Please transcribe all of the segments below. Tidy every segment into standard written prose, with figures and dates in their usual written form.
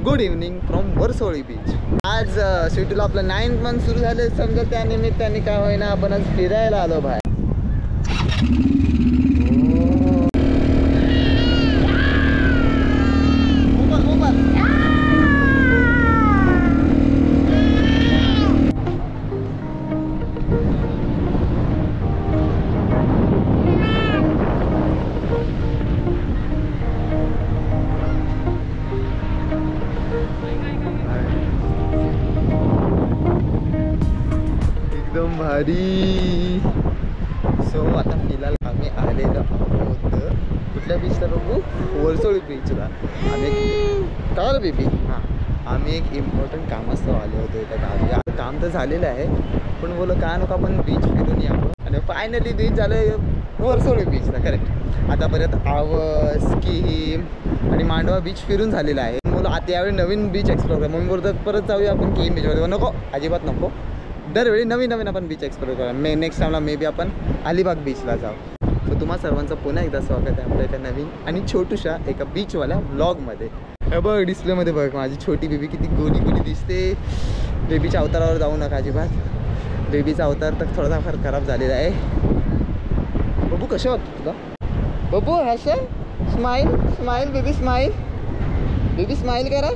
Good evening from Varsoli beach. आज स्वीटूला आपलं 9th मंथ सुरू झाले, समजा त्या निमित्ताने काय होईना आपण आज फिरायला आलो बाहेर. एकदम भारी. सो आता फिलहाल आम्ही आलेलो आहोत कुठल्या बीचला बघू, वर्सोळी बीचला. आम्ही बेबी आम्ही एक इम्पॉर्टंट कामास्तव आले होते त्या गावी. काम तर झालेलं आहे पण बोललं काय नको आपण बीच फिरून यावं आणि फायनली बीच झालं वर्सोळी बीचला. करेक्ट. आतापर्यंत आवस, किहीम आणि मांडवा बीच फिरून झालेला आहे. बोललो आता यावेळी नवीन बीच एक्सप्लोर करा. म्हणून बोलतो परत जाऊया आपण किहीम बीचवर. नको, अजिबात नको. दरवेळी नवीन नवीन आपण बीच एक्सप्लोर करा. नेक्स्ट टाईमला मे बी आपण अलिबाग बीचला जाऊ. तर तुम्हा सर्वांचं पुन्हा एकदा स्वागत आहे आपल्या एका नवीन आणि छोटूशा एका बीचवाल्या व्लॉगमध्ये. बघ डिस्प्लेमध्ये बघ माझी छोटी बेबी किती गोली गोली दिसते. बेबीच्या अवतारावर जाऊ नका अजिबात. बेबीचा अवतार तर थोडासा फार खराब झालेला आहे. बबू कसं वाटतं तुला? बबू हसं smile smile baby smile. Baby smile करा.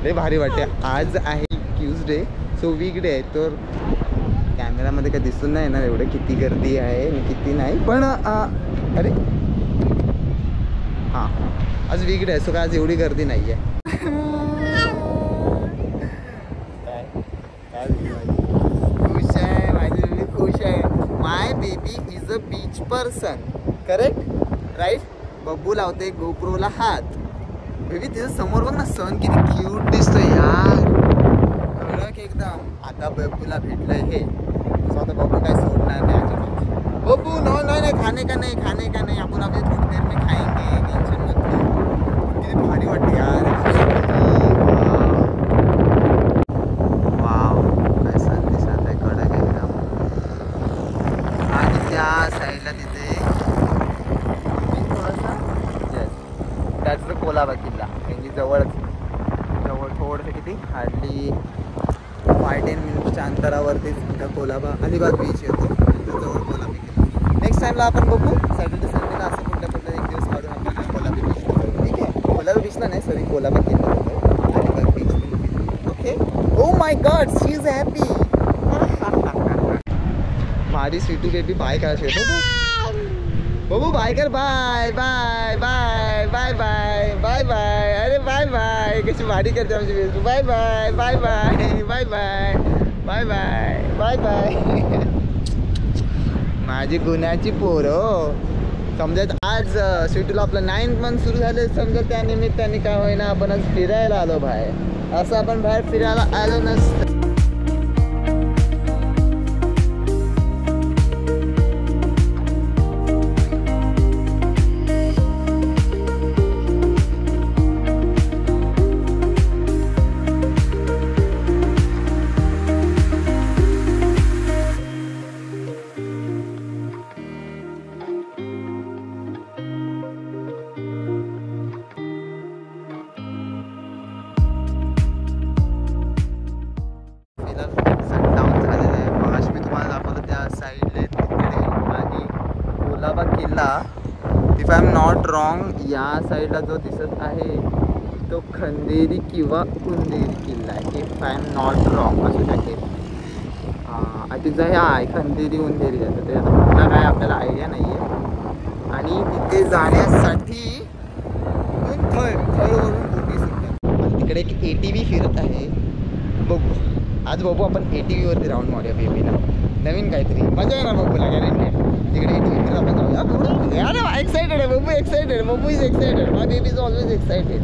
लय भारी वाटते. आज आहे ट्यूजडे, सो वीकडे आहे. तर कॅमेरामध्ये काही दिसून नाही ना एवढं किती गर्दी आहे किती नाही, पण अरे हां आज वीकडे आहे, सो काय आज एवढी गर्दी नाही आहे. खुश आहे माझी बेबी, खुश आहे. My baby is a beach person. Correct right. Babbu लावते गोप्रोला हात. बेबी तिथं समोर बघ ना सन किती क्यूट दिसतोय यार. कडक एकदम. आता बब्बूला भेटलंय हे, सो आता बब्बू काय सोडणार नाही अजिबात. बब्बू नो नाही खाने का नाही, खाने का नाही. आपण अभी थोड़ी देर में खाएंगे, टेंशन मत लो. किती भारी वाटते यार. वाव काय सन दिसत आहे कडक एकदम. आणि त्या साईडला तिथे त्याच कोलाबा किल्ला म्हणजे जवळ थोडंसं किती हार्डली 5-10 मिनिटच्या अंतरावरतीच कोलाबा अलिबाग बीच येतो. जवळ कोलाबा किल्ला. नेक्स्ट टाईमला आपण बघू सॅटर्डे संडेला असं कुठल्या एक दिवस काढून आपल्याला कोलाबा बीच. ठीक आहे. कोलाबा बीचला नाही सॉरी कोलाबा किल्ला होतो Alibag beach. Okay. Oh my god she is happy. माझी स्वीटू बेबी बाय करा शेतो. बबू बाय कर. Bye bye bye bye bye bye bye. अरे बाय बाय. कशी भारी करते आमची baby. Bye bye bye bye bye bye bye bye bye bye. माझी गुन्ह्याची पोरं. समजायचं आज स्वीटूला आपलं 9th मंथ सुरू झाले, समजा त्या निमित्ताने काय होईना आपण आज फिरायला आलो बाहेर. असं आपण बाहेर फिरायला आलो नसतं. If I am not wrong या साईडला जो दिसत आहे तो खंदेरी किंवा उंदेरी किल्ला आहे. If I am not wrong असू शकेल. तिचा हे आहे खंदेरी उंदेरी जातं ते कुठला काय आपल्याला आयडिया नाही आहे. आणि तिथे जाण्यासाठी थळवरून बोटी सुटतात आणि तिकडे एक ATV फिरत आहे. बघू आज बघू आपण ATVवरती राऊंड मारूया बेबीला. नवीन काहीतरी मजा येणार बघूला गॅरेंटी. तिकडे ATV फिरत आपण जाऊया. अरे एक्साइटेड आहे बघू. एक्साइटेड. बघू is excited. My baby is always excited.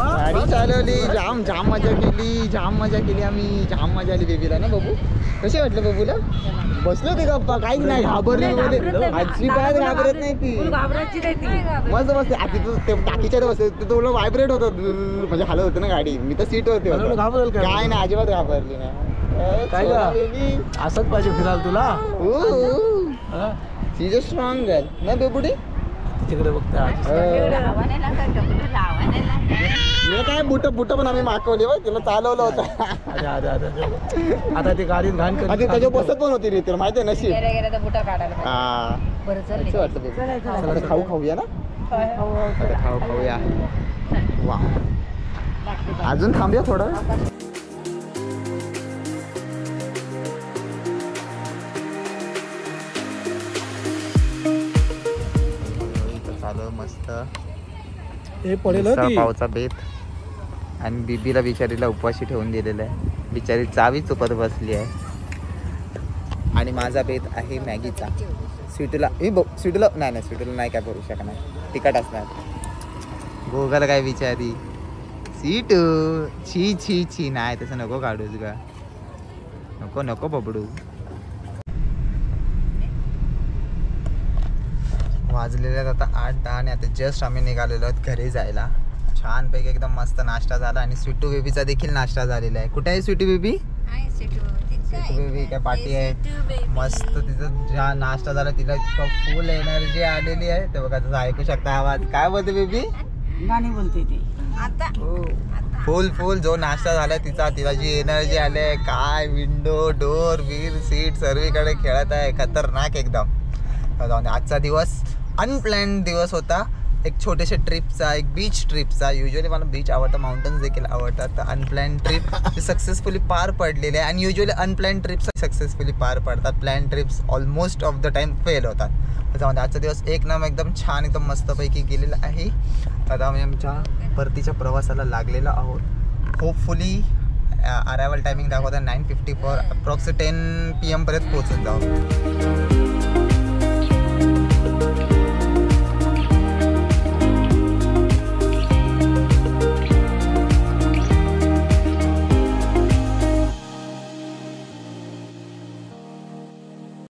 गाडी चालवली, जाम जाम मजा केली, जाम मजा केली आम्ही, जाम मजा आली बेबीला ना बाबू. कसे वाटलं बाबूला? बसलो ते गप्पा, काहीच नाही घाबरली, अजिबात घाबरत नाही ती, मस्त मस्त. आधी तू ते टाकीच्या बसले तो व्हायब्रेट होत, म्हणजे हलत होतं ना गाडी, मी तर सीट होते, काय नाही अजिबात घाबरली नाही. काय असंच पाहिजे फिरायला तुला. शी इज अ स्ट्रॉंग गर्ल ना बेबुडी. तिकडे बघता मी काय बुट पण आम्ही मागवली बघ, तिला चालवलं होतं. आता ती गाडीत घाण आधी त्याच्या बसत पण होती रे, तुला माहिती आहे नशीब. हा वाटतं खाऊ खाऊया ना, खाऊ खाऊया. वा अजून थांबूया थोडं. चालू मस्त हे पडेल पावचा बेत. आणि बीबीला बिचारीला उपवाशी ठेवून दिलेलं आहे, बिचारी चावी चुकत बसली आहे. आणि माझा बेत आहे मॅगीचा. स्वीटूला स्वीटूला नाही स्वीटूला नाही काय करू शकणार, तिखट असणार. गोगल काय बिचारी स्वीटू, छी छी छी, नाही तसं नको काढूच ग, नको नको बबडू. वाजलेले आता 8-10 आणि आता जस्ट आम्ही निघालेलो आहोत घरी जायला. छानपैकी एकदम मस्त नाश्ता झाला आणि स्वीटू बेबीचा देखील नाश्ता झालेला आहे. कुठे आहे स्वीटू बेबी? स्वीटू बेबी काय पार्टी आहे मस्त, तिचं ज्या नाश्ता झाला तिला इतकं फुल एनर्जी आलेली आहे. ते बघा तुझं ऐकू शकता आवाज. काय बोलते बेबी? गाणी बोलते ती आता. फुल जो नाश्ता झाला तिचा, तिला जी एनर्जी आली आहे, काय विंडो डोर व्हील सीट सर्वीकडे खेळत आहे, खतरनाक एकदम. आजचा दिवस अनप्लॅन्ड दिवस होता, एक छोटेशा ट्रिपचा, एक बीच ट्रिपचा. युजली मला बीच आवडतं, माउंटन्स देखील आवडतात. तर अनप्लॅन ट्रिप सक्सेसफुली पार पडलेले आहे. आणि युजली अनप्लॅन ट्रिप्स सक्सेसफुली पार पडतात, plan trips almost of the time fail होतात. त्याच्यामध्ये आजचा दिवस एक नाम एकदम छान एकदम मस्तपैकी गेलेला आहे. आता आम्ही आमच्या परतीच्या प्रवासाला लागलेलो आहोत. होपफुली अरायवल टायमिंग दाखवता 9:54, अप्रॉक्स 10 PM पर्यंत पोहोचून जाऊ.